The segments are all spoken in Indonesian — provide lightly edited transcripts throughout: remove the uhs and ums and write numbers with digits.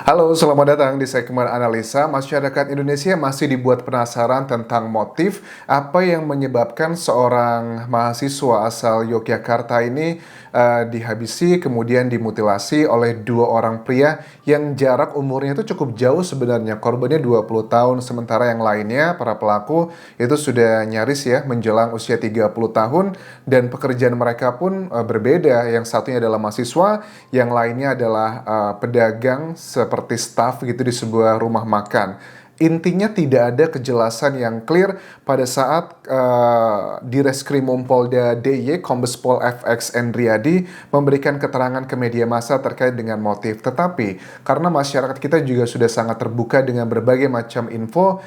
Halo, selamat datang di segmen analisa. Masyarakat Indonesia masih dibuat penasaran tentang motif apa yang menyebabkan seorang mahasiswa asal Yogyakarta ini dihabisi kemudian dimutilasi oleh dua orang pria yang jarak umurnya itu cukup jauh sebenarnya. Korbannya 20 tahun, sementara yang lainnya para pelaku itu sudah nyaris ya menjelang usia 30 tahun dan pekerjaan mereka pun berbeda. Yang satunya adalah mahasiswa, yang lainnya adalah pedagang seperti staff gitu di sebuah rumah makan. Intinya tidak ada kejelasan yang clear pada saat di Reskrimum Polda DIY Kombes Pol FX Endriadi memberikan keterangan ke media massa terkait dengan motif. Tetapi karena masyarakat kita juga sudah sangat terbuka dengan berbagai macam info,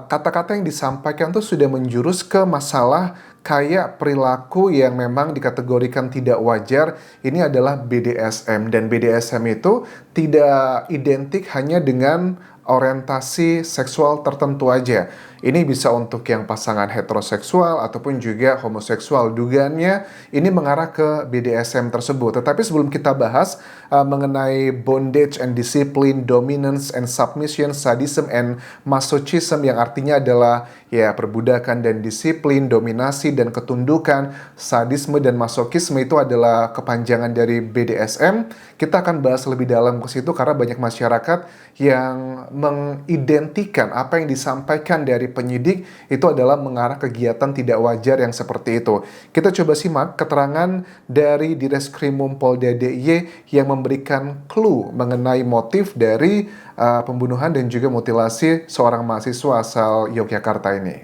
kata-kata yang disampaikan tuh sudah menjurus ke masalah kayak perilaku yang memang dikategorikan tidak wajar. Ini adalah BDSM, dan BDSM itu tidak identik hanya dengan orientasi seksual tertentu aja. Ini bisa untuk yang pasangan heteroseksual ataupun juga homoseksual. Dugaannya ini mengarah ke BDSM tersebut. Tetapi sebelum kita bahas mengenai bondage and discipline, dominance and submission, sadism and masochism, yang artinya adalah ya perbudakan dan disiplin, dominasi dan ketundukan, sadisme dan masokisme itu adalah kepanjangan dari BDSM. Kita akan bahas lebih dalam ke situ karena banyak masyarakat yang mengidentikan apa yang disampaikan dari penyidik itu adalah mengarah kegiatan tidak wajar yang seperti itu. Kita coba simak keterangan dari Direskrimum Polda DIY yang memberikan clue mengenai motif dari pembunuhan dan juga mutilasi seorang mahasiswa asal Yogyakarta ini.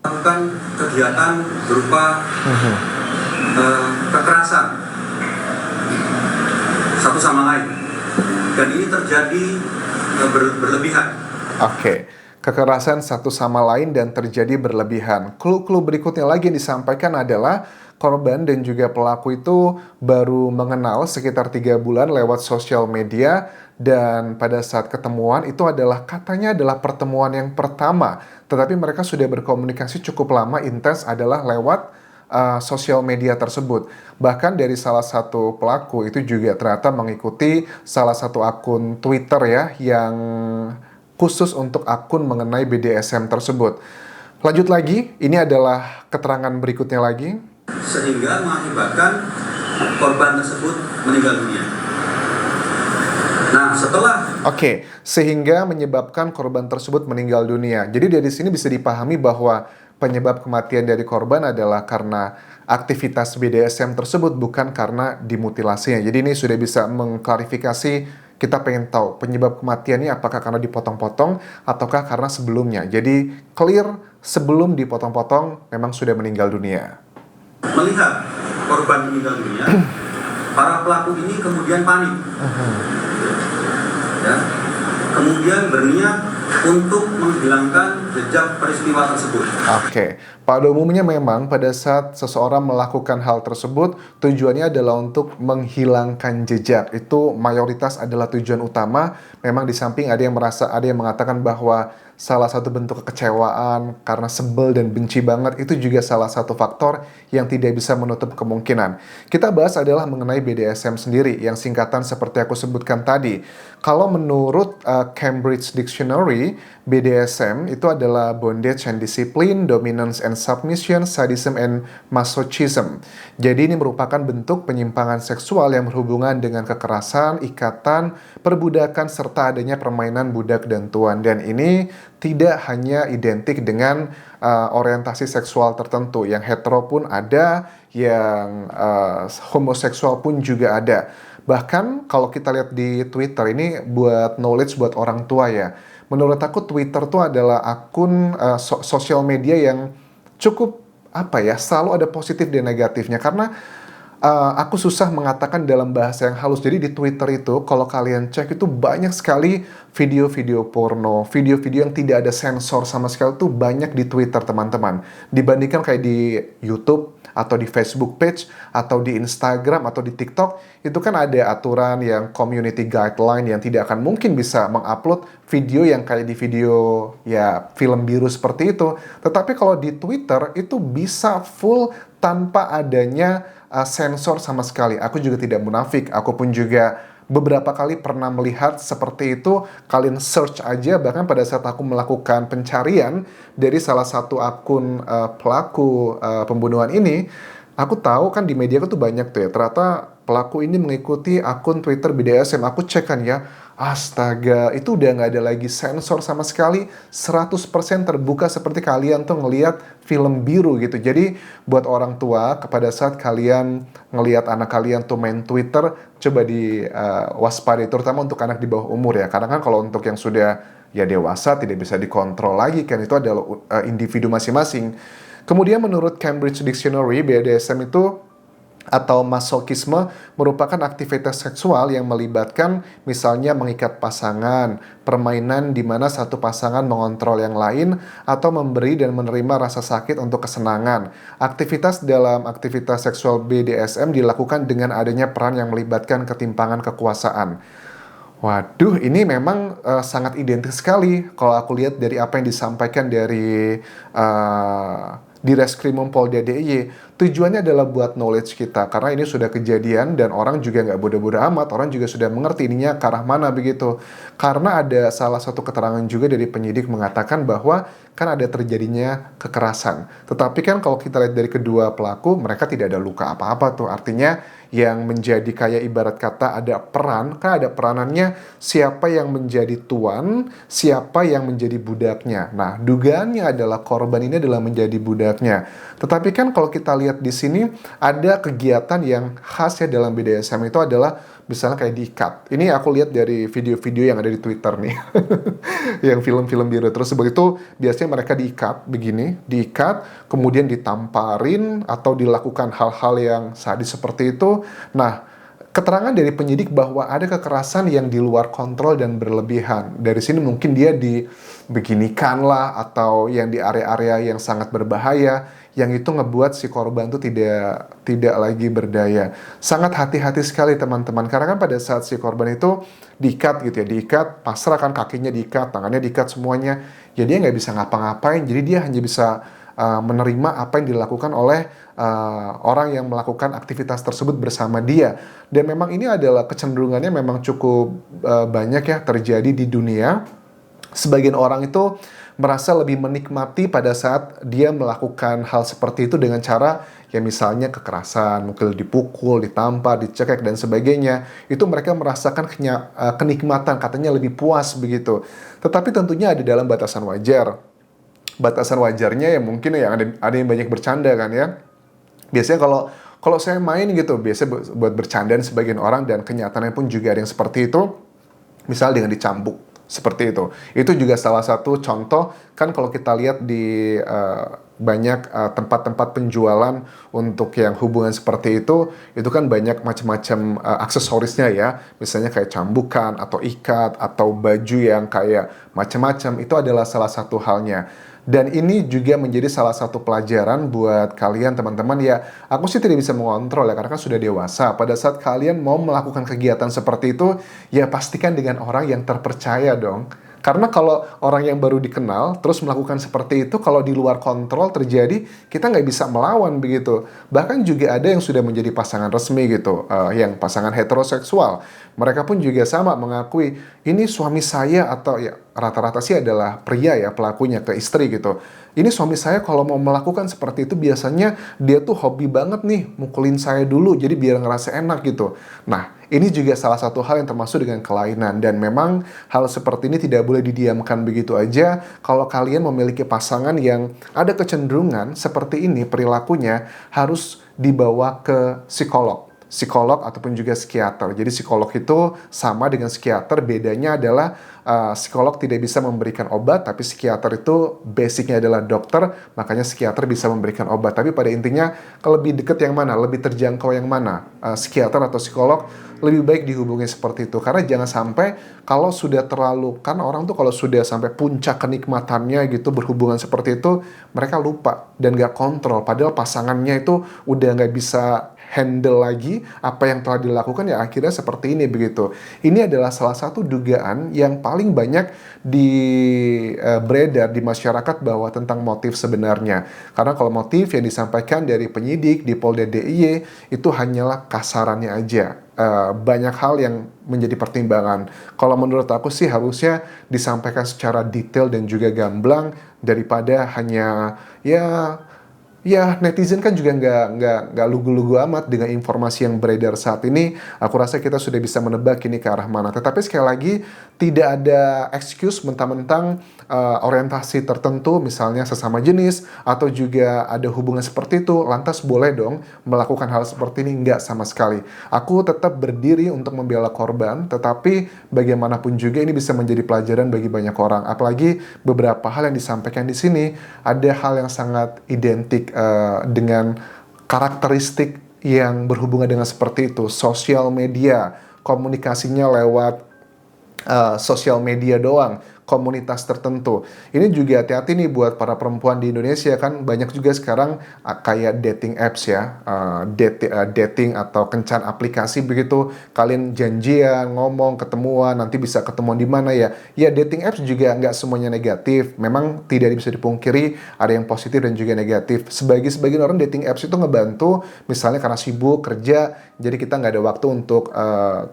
Melakukan kegiatan berupa kekerasan satu sama lain, dan ini terjadi berlebihan. Oke, kekerasan satu sama lain dan terjadi berlebihan. Clue-clue berikutnya lagi yang disampaikan adalah korban dan juga pelaku itu baru mengenal sekitar 3 bulan lewat sosial media, dan pada saat ketemuan itu adalah katanya adalah pertemuan yang pertama, tetapi mereka sudah berkomunikasi cukup lama intens adalah lewat sosial media tersebut. Bahkan dari salah satu pelaku itu juga ternyata mengikuti salah satu akun Twitter ya yang khusus untuk akun mengenai BDSM tersebut. Lanjut lagi, ini adalah keterangan berikutnya lagi. Sehingga mengakibatkan korban tersebut meninggal dunia. Nah, sehingga menyebabkan korban tersebut meninggal dunia. Jadi dari sini bisa dipahami bahwa penyebab kematian dari korban adalah karena aktivitas BDSM tersebut, bukan karena dimutilasinya. Jadi ini sudah bisa mengklarifikasi, kita pengen tahu penyebab kematiannya apakah karena dipotong-potong ataukah karena sebelumnya. Jadi clear, sebelum dipotong-potong memang sudah meninggal dunia. Melihat korban meninggal dunia, para pelaku ini kemudian panik. Ya, kemudian berniat untuk menghilangkan jejak peristiwa tersebut. Pada umumnya memang pada saat seseorang melakukan hal tersebut, tujuannya adalah untuk menghilangkan jejak. Itu mayoritas adalah tujuan utama. Memang di samping ada yang mengatakan bahwa salah satu bentuk kekecewaan karena sebel dan benci banget itu juga salah satu faktor yang tidak bisa menutup kemungkinan. Kita bahas adalah mengenai BDSM sendiri yang singkatan seperti aku sebutkan tadi. Kalau menurut Cambridge Dictionary, BDSM itu adalah bondage and discipline, dominance and submission, sadism and masochism. Jadi ini merupakan bentuk penyimpangan seksual yang berhubungan dengan kekerasan, ikatan, perbudakan, serta adanya permainan budak dan tuan. Dan ini tidak hanya identik dengan orientasi seksual tertentu. Yang hetero pun ada, yang homoseksual pun juga ada. Bahkan kalau kita lihat di Twitter, ini buat knowledge buat orang tua ya. Menurut aku Twitter tuh adalah akun sosial media yang cukup selalu ada positif dan negatifnya. Karena aku susah mengatakan dalam bahasa yang halus. Jadi di Twitter itu kalau kalian cek itu banyak sekali video-video porno, video-video yang tidak ada sensor sama sekali tuh banyak di Twitter teman-teman. Dibandingkan kayak di YouTube atau di Facebook page atau di Instagram atau di TikTok, itu kan ada aturan yang community guideline yang tidak akan mungkin bisa mengupload video yang kayak di video ya film biru seperti itu. Tetapi kalau di Twitter itu bisa full tanpa adanya sensor sama sekali. Aku juga tidak munafik, aku pun juga beberapa kali pernah melihat seperti itu. Kalian search aja, bahkan pada saat aku melakukan pencarian dari salah satu akun pelaku pembunuhan ini, aku tahu kan di media tuh banyak tuh ya, ternyata pelaku ini mengikuti akun Twitter BDSM. Aku cek kan ya, astaga, itu udah nggak ada lagi sensor sama sekali, 100% terbuka seperti kalian tuh ngelihat film biru gitu. Jadi buat orang tua, kepada saat kalian ngelihat anak kalian tuh main Twitter, coba di waspadai, terutama untuk anak di bawah umur ya. Karena kan kalau untuk yang sudah ya dewasa tidak bisa dikontrol lagi kan, itu adalah individu masing-masing. Kemudian menurut Cambridge Dictionary, BDSM itu atau masokisme merupakan aktivitas seksual yang melibatkan misalnya mengikat pasangan, permainan di mana satu pasangan mengontrol yang lain, atau memberi dan menerima rasa sakit untuk kesenangan. Aktivitas dalam aktivitas seksual BDSM dilakukan dengan adanya peran yang melibatkan ketimpangan kekuasaan. Waduh, ini memang sangat identik sekali kalau aku lihat dari apa yang disampaikan dari di Reskrimum Polda DIY. Tujuannya adalah buat knowledge kita, karena ini sudah kejadian dan orang juga nggak bodoh-bodoh amat, orang juga sudah mengerti ininya ke arah mana begitu. Karena ada salah satu keterangan juga dari penyidik mengatakan bahwa kan ada terjadinya kekerasan. Tetapi kan kalau kita lihat dari kedua pelaku, mereka tidak ada luka apa-apa tuh. Artinya yang menjadi kayak ibarat kata ada peran, kan ada peranannya siapa yang menjadi tuan, siapa yang menjadi budaknya. Nah, dugaannya adalah korban ini adalah menjadi budaknya. Tetapi kan kalau kita lihat di sini ada kegiatan yang khas ya dalam BDSM itu adalah misalnya kayak diikat. Ini aku lihat dari video-video yang ada di Twitter nih. Yang film-film biru tersebut itu biasanya mereka diikat begini, diikat, kemudian ditamparin atau dilakukan hal-hal yang sadis seperti itu. Nah, keterangan dari penyidik bahwa ada kekerasan yang di luar kontrol dan berlebihan. Dari sini mungkin dia dibeginikan lah, atau yang di area-area yang sangat berbahaya, yang itu ngebuat si korban itu tidak lagi berdaya. Sangat hati-hati sekali teman-teman, karena kan pada saat si korban itu diikat gitu ya, diikat, pasrah kan, kakinya diikat, tangannya diikat semuanya, ya dia nggak bisa ngapa-ngapain, jadi dia hanya bisa menerima apa yang dilakukan oleh orang yang melakukan aktivitas tersebut bersama dia. Dan memang ini adalah kecenderungannya memang cukup banyak ya terjadi di dunia. Sebagian orang itu merasa lebih menikmati pada saat dia melakukan hal seperti itu dengan cara ya misalnya kekerasan, mungkin dipukul, ditampar, dicekek dan sebagainya. Itu mereka merasakan kenikmatan, katanya lebih puas begitu. Tetapi tentunya ada dalam batasan wajar. Batasan wajarnya ya mungkin ya ada yang banyak bercanda kan ya. Biasanya kalau saya main gitu, biasanya buat bercandaan sebagian orang, dan kenyataannya pun juga ada yang seperti itu. Misal dengan dicambuk seperti itu. Itu juga salah satu contoh kan kalau kita lihat di banyak tempat-tempat penjualan untuk yang hubungan seperti itu kan banyak macam-macam aksesorisnya ya. Misalnya kayak cambukan atau ikat atau baju yang kayak macam-macam, itu adalah salah satu halnya. Dan ini juga menjadi salah satu pelajaran buat kalian teman-teman ya. Aku sih tidak bisa mengontrol ya, karena kan sudah dewasa. Pada saat kalian mau melakukan kegiatan seperti itu, ya pastikan dengan orang yang terpercaya dong. Karena kalau orang yang baru dikenal terus melakukan seperti itu, kalau di luar kontrol terjadi, kita nggak bisa melawan begitu. Bahkan juga ada yang sudah menjadi pasangan resmi gitu, yang pasangan heteroseksual. Mereka pun juga sama mengakui, ini suami saya, atau ya rata-rata sih adalah pria ya pelakunya ke istri gitu. Ini suami saya kalau mau melakukan seperti itu biasanya dia tuh hobi banget nih mukulin saya dulu, jadi biar ngerasa enak gitu. Nah, ini juga salah satu hal yang termasuk dengan kelainan, dan memang hal seperti ini tidak boleh didiamkan begitu aja. Kalau kalian memiliki pasangan yang ada kecenderungan seperti ini perilakunya, harus dibawa ke psikolog ataupun juga psikiater. Jadi psikolog itu sama dengan psikiater, bedanya adalah psikolog tidak bisa memberikan obat, tapi psikiater itu basicnya adalah dokter, makanya psikiater bisa memberikan obat. Tapi pada intinya, lebih dekat yang mana, lebih terjangkau yang mana, psikiater atau psikolog, lebih baik dihubungi seperti itu. Karena jangan sampai kalau sudah terlalu, kan orang tuh kalau sudah sampai puncak kenikmatannya gitu berhubungan seperti itu, mereka lupa dan gak kontrol. Padahal pasangannya itu udah gak bisa handle lagi apa yang telah dilakukan, ya akhirnya seperti ini begitu. Ini adalah salah satu dugaan yang paling banyak beredar di masyarakat bahwa tentang motif sebenarnya. Karena kalau motif yang disampaikan dari penyidik di Polda DIY itu hanyalah kasarannya aja. Banyak hal yang menjadi pertimbangan. Kalau menurut aku sih harusnya disampaikan secara detail dan juga gamblang daripada hanya ya netizen kan juga nggak lugu-lugu amat dengan informasi yang beredar saat ini. Aku rasa kita sudah bisa menebak ini ke arah mana. Tetapi sekali lagi tidak ada excuse mentang-mentang orientasi tertentu, misalnya sesama jenis atau juga ada hubungan seperti itu, lantas boleh dong melakukan hal seperti ini. Nggak sama sekali. Aku tetap berdiri untuk membela korban, tetapi bagaimanapun juga ini bisa menjadi pelajaran bagi banyak orang. Apalagi beberapa hal yang disampaikan di sini ada hal yang sangat identik dengan karakteristik yang berhubungan dengan seperti itu. Sosial media, komunikasinya lewat sosial media doang, komunitas tertentu. Ini juga hati-hati nih buat para perempuan di Indonesia, kan banyak juga sekarang kayak dating apps ya, dating atau kencan aplikasi begitu. Kalian janjian, ngomong, ketemuan, nanti bisa ketemuan di mana ya. Ya dating apps juga nggak semuanya negatif. Memang tidak bisa dipungkiri ada yang positif dan juga negatif. Sebagian orang dating apps itu ngebantu, misalnya karena sibuk kerja, jadi kita nggak ada waktu untuk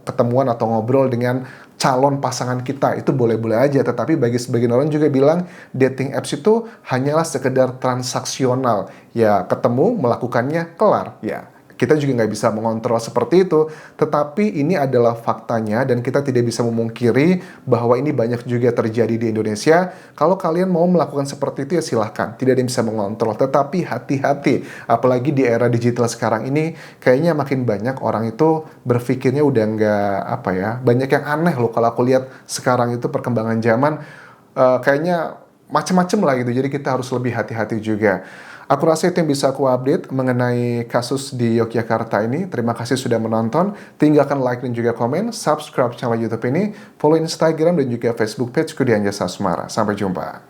ketemuan atau ngobrol dengan calon pasangan kita. Itu boleh-boleh aja, tetapi bagi sebagian orang juga bilang dating apps itu hanyalah sekedar transaksional. Ya ketemu, melakukannya, kelar. Ya kita juga nggak bisa mengontrol seperti itu, tetapi ini adalah faktanya dan kita tidak bisa memungkiri bahwa ini banyak juga terjadi di Indonesia. Kalau kalian mau melakukan seperti itu ya silahkan, tidak ada yang bisa mengontrol, tetapi hati-hati, apalagi di era digital sekarang ini, kayaknya makin banyak orang itu berpikirnya udah nggak banyak yang aneh loh kalau aku lihat sekarang itu perkembangan zaman, kayaknya macem-macem lah gitu, jadi kita harus lebih hati-hati juga. Aku rasa itu yang bisa aku update mengenai kasus di Yogyakarta ini. Terima kasih sudah menonton. Tinggalkan like dan juga komen. Subscribe channel YouTube ini. Follow Instagram dan juga Facebook page Kudian Jasa Asmara. Sampai jumpa.